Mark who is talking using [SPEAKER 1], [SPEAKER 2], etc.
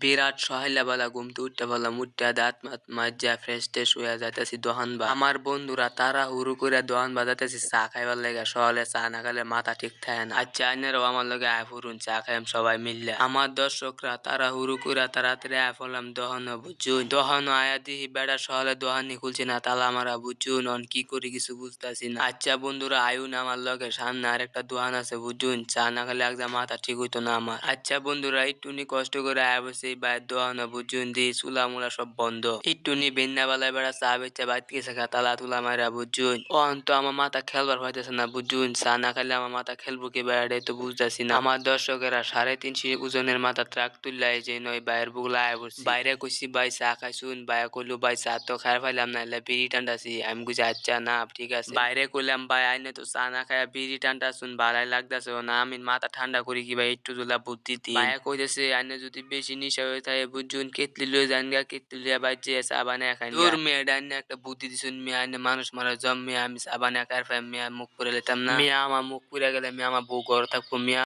[SPEAKER 1] বিরাট সহায়লাবেলা ঘুম থেকে উঠতে বললাম, উঠতে দাঁত মাত মাজা ফ্রেশ ট্রেশ হইয়া যাইতেছি দোকান বা আমার বন্ধুরা তারা হুড়ু করে দোকান বাজাইতেছি চা খাইবার লেগে। সকালে চা না খাইলে মাথা ঠিক থাকে না। আচ্ছা আইনেরও আমার লগে আয় ফুরুন, চা খাইম সবাই মিললে। আমার দর্শকরা তারা হুড়ু করে তাড়াতাড়ি আয় পড়লাম দোকানে, বুঝুন। দোকানে আয়া দিহি বেড়া সকালে দোকানই খুলছি না, তালা মারা, বুঝুন। অন কি করি কিছু বুঝতেছি না। আচ্ছা বন্ধুরা আয়ুন আমার লগে, সামনে আরেকটা দোকান আছে, বুঝুন। চা না খেলে একদম মাথা ঠিক হইতো না আমার। আচ্ছা বন্ধুরা একটুনি কষ্ট করে আয় বসে বাইর দোকানে, বুঝুন। দি চুলা মুলা সব বন্ধ। একটুনি বেন্না বেলায় বেড়া চা বেচা বাইর গেছে তালা তুলা মারা, বুঝুন। অন তো আমার মাথা খেলবার হইতেছে না, বুঝুন। চা না খাইলে আমার মাথা খেলবো কি বেড়াটাই তো বুঝতেছি না। আমার দর্শকেরা 350 ওজনের মাথা ট্রাক তুললা এই যে নয় বাইরের বুগলা আয় বসছি। বাইরে কইছি ভাই চা খাইছুন, ভাই কইলো ভাই চা তো খাই ফাইলাম না, এলা বিড়ি টানতাছি। আমি কইছি আচ্ছা না ঠিক আছে। বাইরে কইলাম ভাই আইনে তো চা না খাইয়া বিড়ি টানতাছুন, ভালাই লাগতাছে না। আমি মাথা ঠান্ডা করি কি ভাই, একটু জুলা বুদ্ধি দিন। ভাইয়া কইতেছে আইনে যদি বেশি নিশা হয়ে থাকে, বুঝুন, কেতলি লয়ে যান গা, কেতলি লইয়া বাইর চা বানায় খাইন। দূর মেয়ে ডাইনে একটা বুদ্ধি দিছুন মিয়া, আইনে মানুষ মারা জম মিয়া, আমি চা বানায় খাই ফাইম মিয়া, মুখ পুরে লেতাম না মিয়া। আমার মুখ পুরে গেলে মিয়া আমার বউ ঘর থাকবো মিয়া।